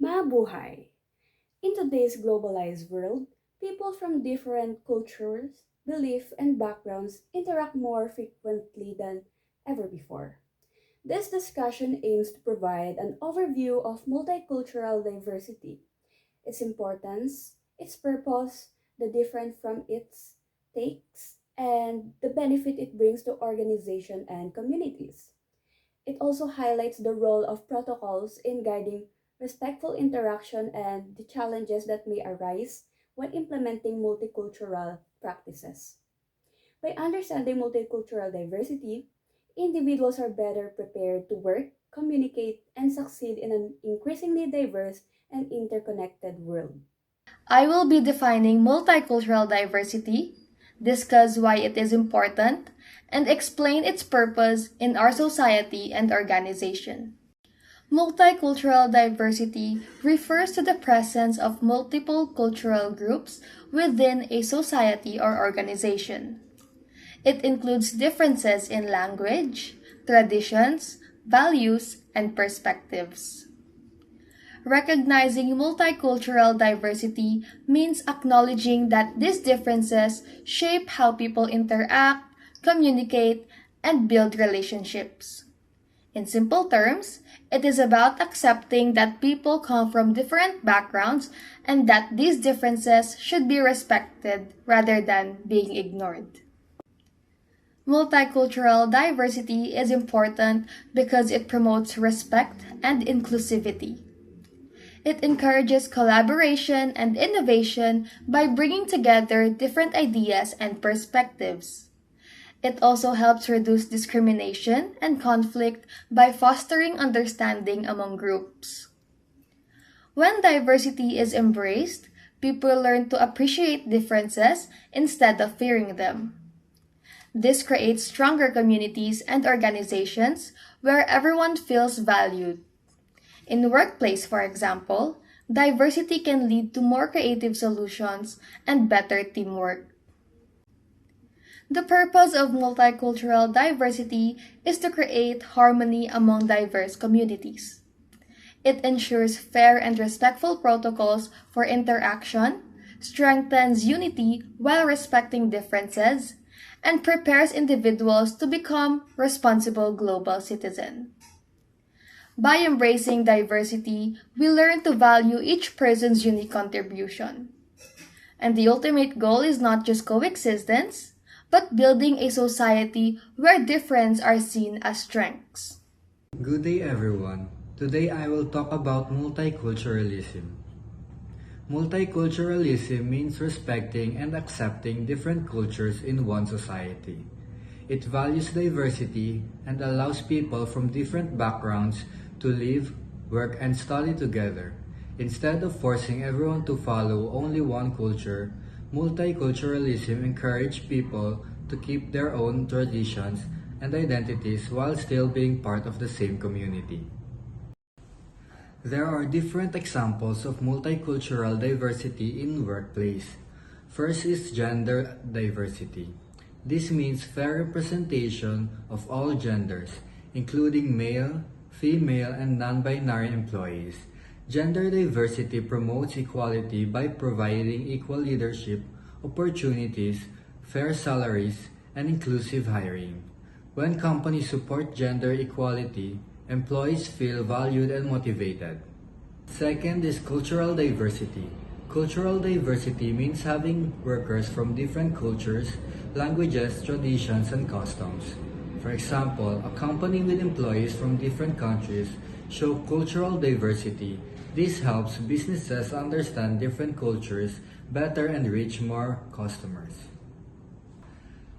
Mabuhay! In today's globalized world, people from different cultures, beliefs, and backgrounds interact more frequently than ever before. This discussion aims to provide an overview of multicultural diversity, its importance, its purpose, the difference from its takes, and the benefit it brings to organization and communities. It also highlights the role of protocols in guiding respectful interaction and the challenges that may arise when implementing multicultural practices. By understanding multicultural diversity, individuals are better prepared to work, communicate, and succeed in an increasingly diverse and interconnected world. I will be defining multicultural diversity, discuss why it is important, and explain its purpose in our society and organization. Multicultural diversity refers to the presence of multiple cultural groups within a society or organization. It includes differences in language, traditions, values, and perspectives. Recognizing multicultural diversity means acknowledging that these differences shape how people interact, communicate, and build relationships. In simple terms, it is about accepting that people come from different backgrounds and that these differences should be respected rather than being ignored. Multicultural diversity is important because it promotes respect and inclusivity. It encourages collaboration and innovation by bringing together different ideas and perspectives. It also helps reduce discrimination and conflict by fostering understanding among groups. When diversity is embraced, people learn to appreciate differences instead of fearing them. This creates stronger communities and organizations where everyone feels valued. In the workplace, for example, diversity can lead to more creative solutions and better teamwork. The purpose of multicultural diversity is to create harmony among diverse communities. It ensures fair and respectful protocols for interaction, strengthens unity while respecting differences, and prepares individuals to become responsible global citizens. By embracing diversity, we learn to value each person's unique contribution. And the ultimate goal is not just coexistence, but building a society where differences are seen as strengths. Good day everyone. Today I will talk about multiculturalism. Multiculturalism means respecting and accepting different cultures in one society. It values diversity and allows people from different backgrounds to live, work, and study together. Instead of forcing everyone to follow only one culture, multiculturalism encourages people to keep their own traditions and identities while still being part of the same community. There are different examples of multicultural diversity in workplace. First is gender diversity. This means fair representation of all genders, including male, female, and non-binary employees. Gender diversity promotes equality by providing equal leadership, opportunities, fair salaries, and inclusive hiring. When companies support gender equality, employees feel valued and motivated. Second is cultural diversity. Cultural diversity means having workers from different cultures, languages, traditions, and customs. For example, a company with employees from different countries show cultural diversity. This helps businesses understand different cultures better and reach more customers.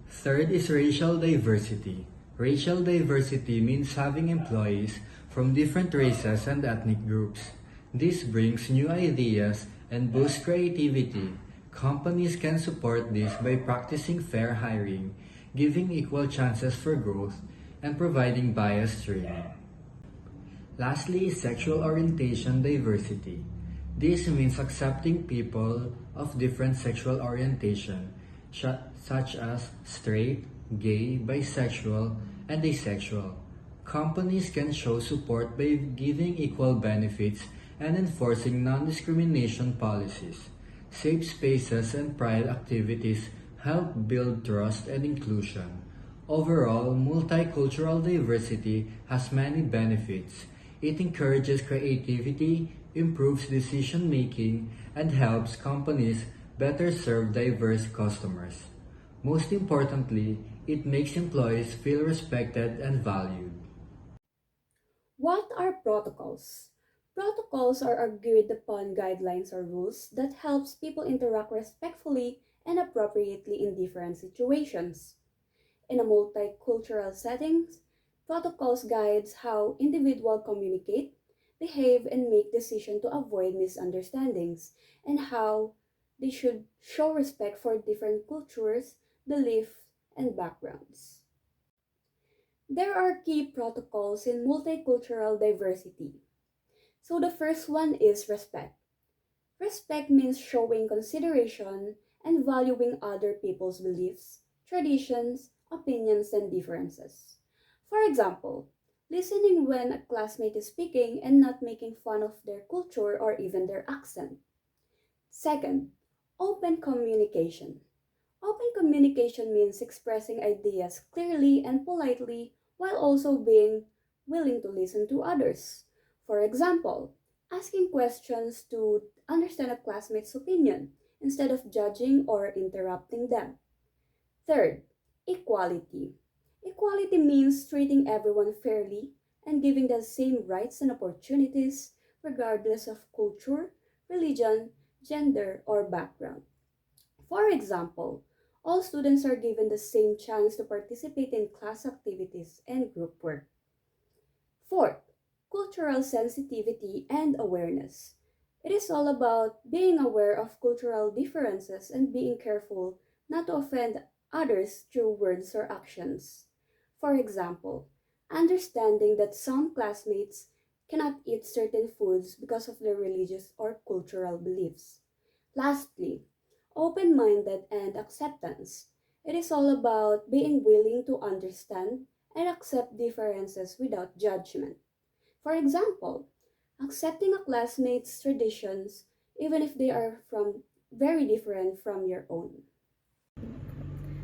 Third is racial diversity. Racial diversity means having employees from different races and ethnic groups. This brings new ideas and boosts creativity. Companies can support this by practicing fair hiring, giving equal chances for growth, and providing bias training. Lastly is sexual orientation diversity. This means accepting people of different sexual orientation, such as straight, gay, bisexual, and asexual. Companies can show support by giving equal benefits and enforcing non-discrimination policies. Safe spaces and pride activities help build trust and inclusion. Overall, multicultural diversity has many benefits. It encourages creativity, improves decision making, and helps companies better serve diverse customers. Most importantly, it makes employees feel respected and valued. What are protocols? Protocols are agreed upon guidelines or rules that helps people interact respectfully and appropriately in different situations. In a multicultural settings, protocols guides how individuals communicate, behave, and make decisions to avoid misunderstandings, and how they should show respect for different cultures, beliefs, and backgrounds. There are key protocols in multicultural diversity. So the first one is respect. Respect means showing consideration and valuing other people's beliefs, traditions, opinions, and differences. For example, listening when a classmate is speaking and not making fun of their culture or even their accent. Second, open communication. Open communication means expressing ideas clearly and politely while also being willing to listen to others. For example, asking questions to understand a classmate's opinion instead of judging or interrupting them. Third, equality. Equality means treating everyone fairly and giving the same rights and opportunities regardless of culture, religion, gender, or background. For example, all students are given the same chance to participate in class activities and group work. Fourth, cultural sensitivity and awareness. It is all about being aware of cultural differences and being careful not to offend others through words or actions. For example, understanding that some classmates cannot eat certain foods because of their religious or cultural beliefs. Lastly, open minded and acceptance. It is all about being willing to understand and accept differences without judgment. For example, accepting a classmate's traditions even if they are from very different from your own.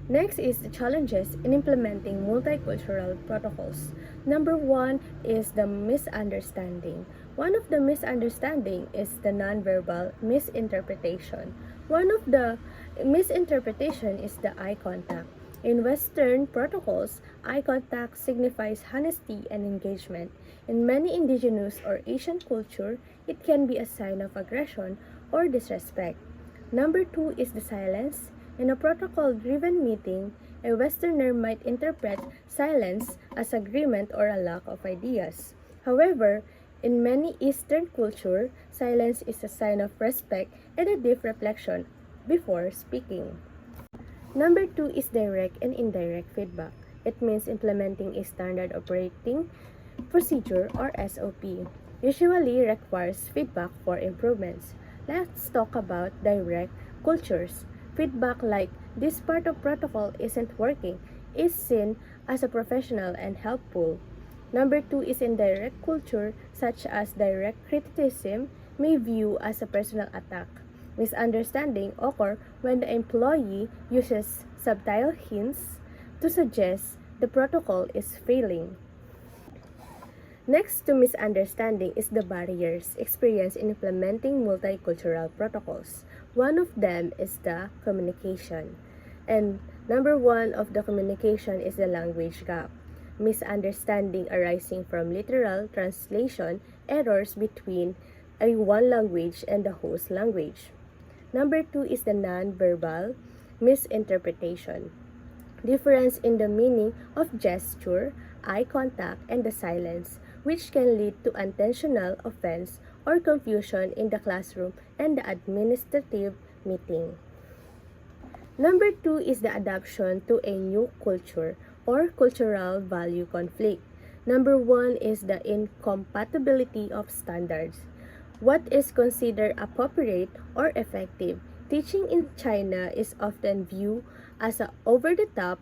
Next is the challenges in implementing multicultural protocols. Number one is the misunderstanding. One of the misunderstanding is the nonverbal misinterpretation. One of the misinterpretation is the eye contact. In Western protocols, eye contact signifies honesty and engagement. In many indigenous or Asian culture, it can be a sign of aggression or disrespect. Number two is the silence. In a protocol driven meeting, a Westerner might interpret silence as agreement or a lack of ideas. However, in many Eastern culture, silence is a sign of respect and a deep reflection before speaking. Number two is direct and indirect feedback. It means implementing a standard operating procedure or SOP. Usually requires feedback for improvements. Let's talk about direct cultures. Feedback like this part of protocol isn't working is seen as a professional and helpful. Number two is indirect culture such as direct criticism may view as a personal attack. Misunderstanding occur when the employee uses subtle hints to suggest the protocol is failing. Next to misunderstanding is the barriers experienced in implementing multicultural protocols. One of them is the communication. And number one of the communication is the language gap. Misunderstanding arising from literal translation errors between a one language and the host language. Number two is the non-verbal misinterpretation. Difference in the meaning of gesture, eye contact, and the silence, which can lead to intentional offense or confusion in the classroom and the administrative meeting. Number two is the adaptation to a new culture or cultural value conflict. Number one is the incompatibility of standards. What is considered appropriate or effective teaching in China is often viewed as over the top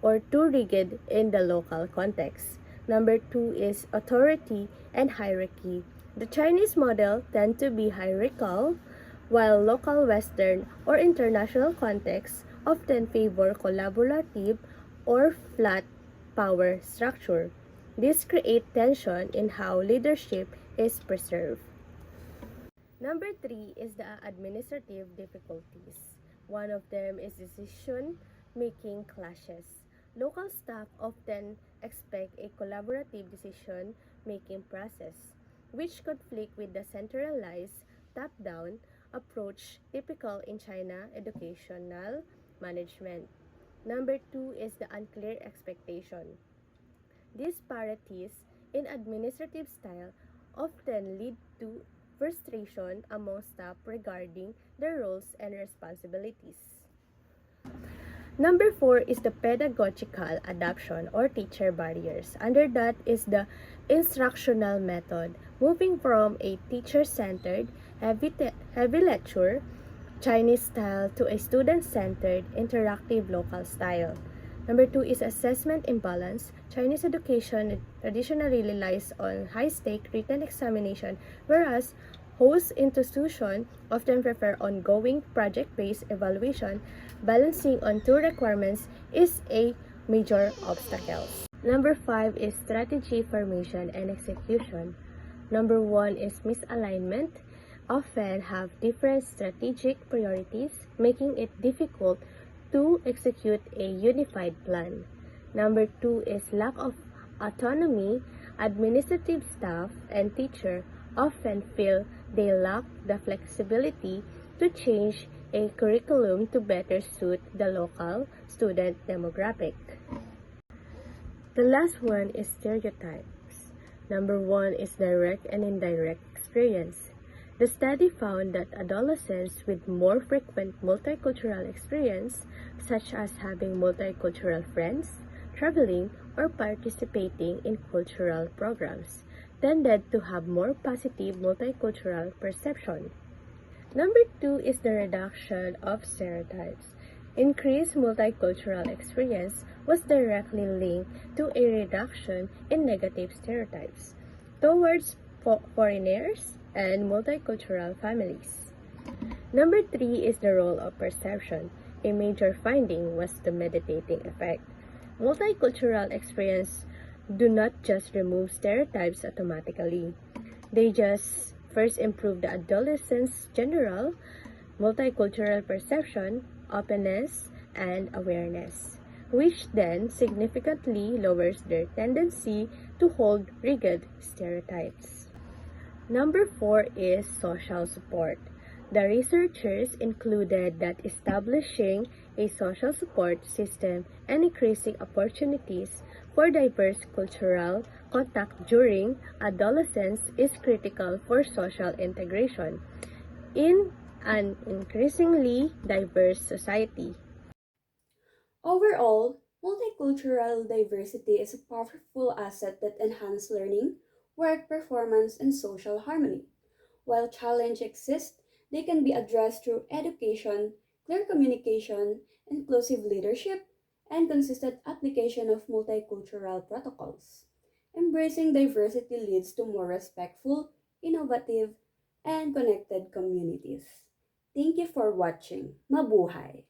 or too rigid in the local context. Number two is authority and hierarchy. The Chinese model tend to be hierarchical, while local Western or international contexts often favor collaborative or flat power structure. This creates tension in how leadership is preserved. Number three is the administrative difficulties. One of them is decision making clashes. Local staff often expect a collaborative decision making process, which conflict with the centralized top down approach typical in China educational management. Number two is the unclear expectation. Disparities in administrative style often lead to frustration among staff regarding their roles and responsibilities. Number four is the pedagogical adoption or teacher barriers. Under that is the instructional method, moving from a teacher-centered, heavy lecture Chinese style to a student-centered, interactive local style. Number two is assessment imbalance. Chinese education traditionally relies on high-stake written examination, whereas host institutions often prefer ongoing project-based evaluation. Balancing on two requirements is a major obstacle. Number five is strategy formation and execution. Number one is misalignment. Often have different strategic priorities, making it difficult to execute a unified plan. Number two is lack of autonomy. Administrative staff and teacher often feel they lack the flexibility to change a curriculum to better suit the local student demographic. The last one is stereotypes. Number one is direct and indirect experience. The study found that adolescents with more frequent multicultural experience, such as having multicultural friends, traveling, or participating in cultural programs, tended to have more positive multicultural perception. Number two is the reduction of stereotypes. Increased multicultural experience was directly linked to a reduction in negative stereotypes towards foreigners and multicultural families. Number three is the role of perception. A major finding was the meditating effect. Multicultural experience do not just remove stereotypes automatically. They just first improve the adolescents' general multicultural perception, openness, and awareness, which then significantly lowers their tendency to hold rigid stereotypes. Number four is social support. The researchers included that establishing a social support system and increasing opportunities for diverse cultural contact during adolescence is critical for social integration in an increasingly diverse society. Overall, multicultural diversity is a powerful asset that enhances learning, work performance, and social harmony. While challenges exist, they can be addressed through education, clear communication, inclusive leadership, and consistent application of multicultural protocols. Embracing diversity leads to more respectful, innovative, and connected communities. Thank you for watching. Mabuhay!